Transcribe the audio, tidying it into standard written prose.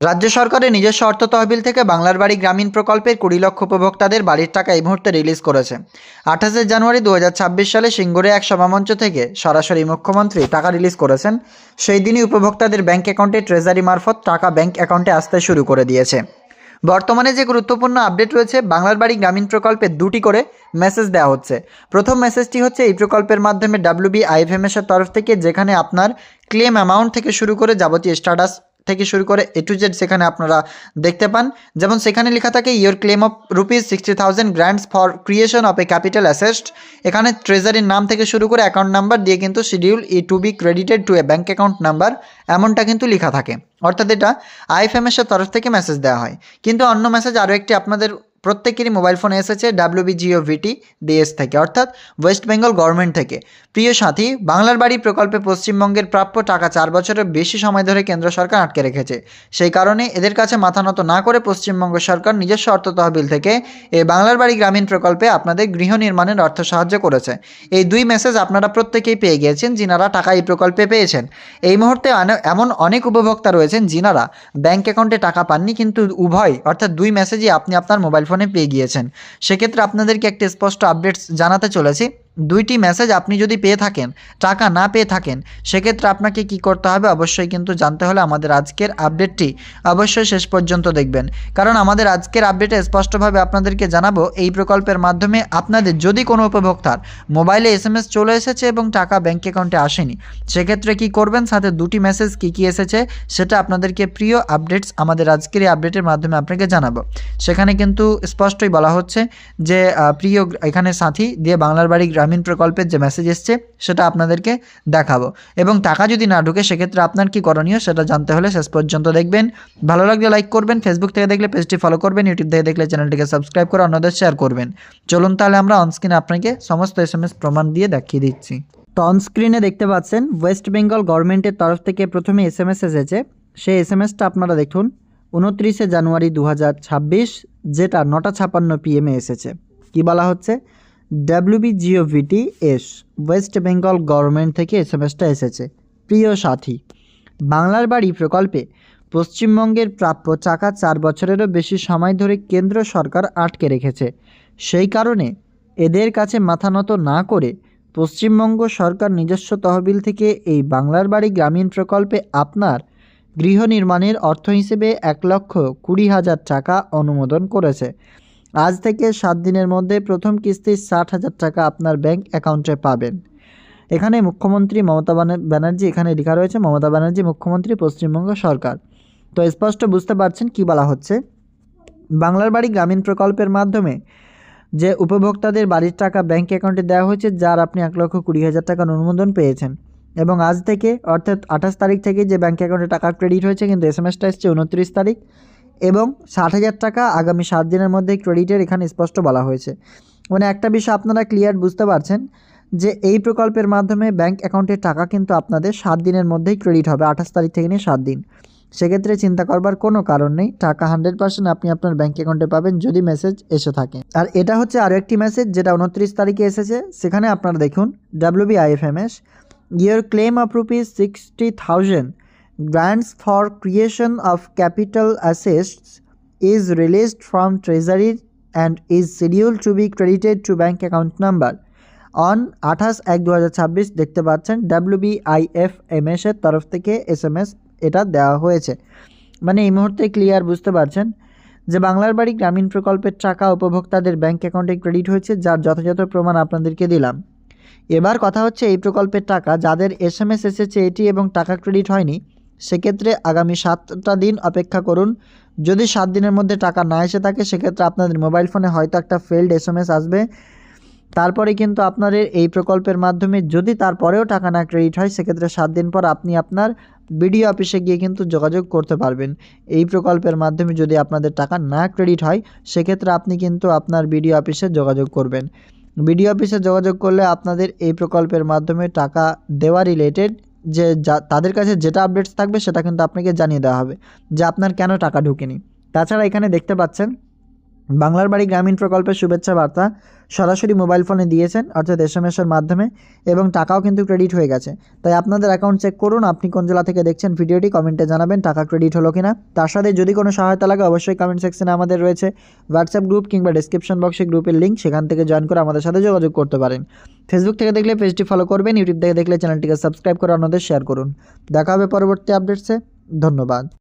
রাজ্য সরকারের নিজস্ব অর্থ তহবিল থেকে বাংলার বাড়ি গ্রামীণ প্রকল্পের 20 লক্ষ উপভোক্তাদের বাড়ির টাকা এই মুহূর্তে রিলিজ করেছে। 28শে জানুয়ারি 2026 সালে সিঙ্গুরে এক সভামঞ্চ থেকে সরাসরি মুখ্যমন্ত্রী টাকা রিলিজ করেছেন। সেই দিনই উপভোক্তাদের ব্যাংক অ্যাকাউন্টে ট্রেজারি মারফত টাকা ব্যাংক অ্যাকাউন্টে আসতে শুরু করে দিয়েছে। বর্তমানে যে গুরুত্বপূর্ণ আপডেট রয়েছে, বাংলার বাড়ি গ্রামীণ প্রকল্পে 2টি করে মেসেজ দেওয়া হচ্ছে। প্রথম মেসেজটি হচ্ছে এই প্রকল্পের মাধ্যমে WBIFMS এর তরফ থেকে, যেখানে আপনার ক্লেম অ্যামাউন্ট থেকে শুরু করে যাবতীয় স্ট্যাটাস থেকে শুরু করে A to Z সেখানে আপনারা দেখতে পান। যেমন সেখানে লেখা থাকে your claim of ₹60,000 grants for creation of A capital asset. এখানে ট্রেজারির নাম থেকে শুরু করে অ্যাকাউন্ট নাম্বার দিয়ে কিন্তু শিডিউল ই to be credited to a bank account number এমনটা কিন্তু লেখা থাকে। অর্থাৎ এটা IFMS এর তরফ থেকে মেসেজ দেওয়া হয়। কিন্তু অন্য মেসেজ আরও একটি আপনাদের প্রত্যেকেরই মোবাইল ফোনে এসেছে WBGOVT-DS থেকে, অর্থাৎ ওয়েস্ট বেঙ্গল গভর্নমেন্ট থেকে। প্রিয় সাথী, বাংলার বাড়ি প্রকল্পে পশ্চিমবঙ্গের প্রাপ্য টাকা 4 বছরের বেশি সময় ধরে কেন্দ্র সরকার আটকে রেখেছে। সেই কারণে এদের কাছে মাথা নত না করে পশ্চিমবঙ্গ সরকার নিজস্ব অর্থ তহবিল থেকে এই বাংলার বাড়ি গ্রামীণ প্রকল্পে আপনাদের গৃহ নির্মাণের অর্থ সাহায্য করেছে। এই 2 মেসেজ আপনারা প্রত্যেকেই পেয়ে গিয়েছেন যিনারা টাকা এই প্রকল্পে পেয়েছেন। এই মুহূর্তে এমন অনেক উপভোক্তা রয়েছেন যিনারা ব্যাংক অ্যাকাউন্টে টাকা পাননি, কিন্তু উভয় অর্থাৎ 2 মেসেজই আপনি আপনার মোবাইল ফোনে পেয়ে গিয়েছেন। সেক্ষেত্রে আপনাদেরকে একটি স্পষ্ট আপডেটস জানাতে চলেছি। 2টি মেসেজ আপনি যদি পেয়ে থাকেন, টাকা না পেয়ে থাকেন, সেক্ষেত্রে আপনাকে কি করতে হবে অবশ্যই কিন্তু জানতে হলে আমাদের আজকের আপডেটটি অবশ্যই শেষ পর্যন্ত দেখবেন। কারণ আমাদের আজকের আপডেটে স্পষ্টভাবে আপনাদেরকে জানাবো এই প্রকল্পের মাধ্যমে আপনাদের যদি কোনো উপভোক্তার মোবাইলে SMS চলে এসেছে এবং টাকা ব্যাঙ্ক অ্যাকাউন্টে আসেনি, সেক্ষেত্রে কি করবেন, সাথে 2টি মেসেজ কী এসেছে সেটা আপনাদেরকে প্রিয় আপডেটস আমাদের আজকের এই আপডেটের মাধ্যমে আপনাকে জানাবো। সেখানে কিন্তু স্পষ্টই বলা হচ্ছে যে প্রিয় এখানে সাথী দিয়ে বাংলার বাড়ি গ্রামীণ প্রকল্পের যে মেসেজ এসছে সেটা আপনাদেরকে দেখাবো। এবং টাকা যদি না ঢুকে সেক্ষেত্রে আপনার কি করণীয় সেটা জানতে হলে শেষ পর্যন্ত দেখবেন। ভালো লাগলে লাইক করবেন, ফেসবুক থেকে দেখলে পেজটি ফলো করবেন, ইউটিউব থেকে দেখলে চ্যানেলটিকে সাবস্ক্রাইব করে অন্যদের শেয়ার করবেন। চলুন তাহলে আমরা অনস্ক্রিনে আপনাকে সমস্ত SMS প্রমাণ দিয়ে দেখিয়ে দিচ্ছি। তো অনস্ক্রিনে দেখতে পাচ্ছেন ওয়েস্ট বেঙ্গল গভর্নমেন্টের তরফ থেকে প্রথমে SMS এসেছে। সেই SMSটা আপনারা দেখুন 29শে জানুয়ারি 2026, যেটা 9:56 PM এসেছে। কি বলা হচ্ছে, WBGOVT-S ওয়েস্ট বেঙ্গল গভর্নমেন্ট থেকে SMSটা এসেছে। প্রিয় সাথী, বাংলার বাড়ি প্রকল্পে পশ্চিমবঙ্গের প্রাপ্য টাকা 4 বছরেরও বেশি সময় ধরে কেন্দ্র সরকার আটকে রেখেছে। সেই কারণে এদের কাছে মাথা নত না করে পশ্চিমবঙ্গ সরকার নিজস্ব তহবিল থেকে এই বাংলার বাড়ি গ্রামীণ প্রকল্পে আপনার গৃহ নির্মাণের অর্থ হিসেবে 1,20,000 টাকা অনুমোদন করেছে। আজ থেকে 7 দিনের মধ্যে প্রথম কিস্তির 60,000 টাকা আপনার ব্যাংক অ্যাকাউন্টে পাবেন। এখানে মুখ্যমন্ত্রী মমতা ব্যানার্জি, এখানে লেখা রয়েছে মমতা ব্যানার্জি মুখ্যমন্ত্রী পশ্চিমবঙ্গ সরকার। তো স্পষ্ট বুঝতে পারছেন কি বলা হচ্ছে। বাংলার বাড়ি গ্রামীণ প্রকল্পের মাধ্যমে যে উপভোক্তাদের বাড়ির টাকা ব্যাংক অ্যাকাউন্টে দেওয়া হয়েছে, যার আপনি 1,20,000 টাকার অনুমোদন পেয়েছেন, এবং আজ থেকে অর্থাৎ 28 তারিখ থেকে যে ব্যাংক অ্যাকাউন্টে টাকা ক্রেডিট হয়েছে, কিন্তু SMSটা এসছে 29 তারিখ, এবং 60,000 টাকা আগামী 7 দিনের মধ্যে ক্রেডিটের এখানে স্পষ্ট বলা হয়েছে। মানে একটা বিষয় আপনারা ক্লিয়ার বুঝতে পারছেন যে এই প্রকল্পের মাধ্যমে ব্যাংক অ্যাকাউন্টে টাকা কিন্তু আপনাদের 7 দিনের মধ্যেই ক্রেডিট হবে, 28 তারিখ থেকে নিয়ে 7 দিন। সেক্ষেত্রে চিন্তা করবার কোনো কারণ নেই, টাকা 100% আপনি আপনার ব্যাংক অ্যাকাউন্টে পাবেন যদি মেসেজ এসে থাকে। আর এটা হচ্ছে আরও একটি মেসেজ যেটা 29 তারিখে এসেছে। সেখানে আপনারা দেখুন WBIFMS your claim of ₹60,000 grants for creation of capital assets is released from Treasury and is scheduled to be credited to bank account number on 28/1/2026। দেখতে পাচ্ছেন WBIFMS এর তরফ থেকে SMS এটা দেওয়া হয়েছে। মানে এই মুহূর্তে ক্লিয়ার বুঝতে পারছেন যে বাংলার বাড়ি গ্রামীণ প্রকল্পের টাকা উপভোক্তাদের ব্যাংক অ্যাকাউন্টে ক্রেডিট হয়েছে, যার যথাযথ প্রমাণ আপনাদেরকে দিলাম। এবার কথা হচ্ছে এই প্রকল্পের টাকা যাদের SMS এসেছে এটি এবং টাকা ক্রেডিট হয়নি, সেক্ষেত্রে আগামী 7টা দিন অপেক্ষা করুন। যদি 7 দিনের মধ্যে টাকা না এসে থাকে সেক্ষেত্রে আপনাদের মোবাইল ফোনে হয়তো একটা ফেল্ড SMS আসবে। তারপরে কিন্তু আপনাদের এই প্রকল্পের মাধ্যমে যদি তারপরেও টাকা না ক্রেডিট হয়, সেক্ষেত্রে 7 দিন পর আপনি আপনার বিডিও অফিসে গিয়ে কিন্তু যোগাযোগ করতে পারবেন। এই প্রকল্পের মাধ্যমে যদি আপনাদের টাকা না ক্রেডিট হয়, সেক্ষেত্রে আপনি কিন্তু আপনার বিডিও অফিসে যোগাযোগ করবেন। বিডিও অফিসে যোগাযোগ করলে আপনাদের এই প্রকল্পের মাধ্যমে টাকা দেওয়া রিলেটেড যে তাদের কাছে যেটা আপডেটস থাকবে সেটা কিন্তু আপনাকে জানিয়ে দেওয়া হবে যে আপনার কেন টাকা ঢোকেনি। তাছাড়া এখানে দেখতে পাচ্ছেন বাংলার বাড়ি গ্রামীণ প্রকল্পের শুভেচ্ছা বার্তা সরাসরি মোবাইল ফোনে দিয়েছেন, অর্থাৎ এসএমএসের মাধ্যমে, এবং টাকাও কিন্তু ক্রেডিট হয়ে গেছে। তাই আপনাদের অ্যাকাউন্ট চেক করুন। আপনি কোন জেলা থেকে দেখছেন ভিডিওটি কমেন্টে জানাবেন টাকা ক্রেডিট হলো কিনা। তার সাথে যদি কোনো সহায়তা লাগে অবশ্যই কমেন্ট সেকশনে আমাদের রয়েছে হোয়াটসঅ্যাপ গ্রুপ কিংবা ডিসক্রিপশন বক্সে গ্রুপের লিঙ্ক, সেখান থেকে জয়েন করে আমাদের সাথে যোগাযোগ করতে পারেন। ফেসবুক থেকে দেখলে পেজটি ফলো করবেন, ইউটিউব থেকে দেখলে চ্যানেলটিকে সাবস্ক্রাইব করে অন্যদের শেয়ার করুন। দেখা হবে পরবর্তী আপডেটসে। ধন্যবাদ।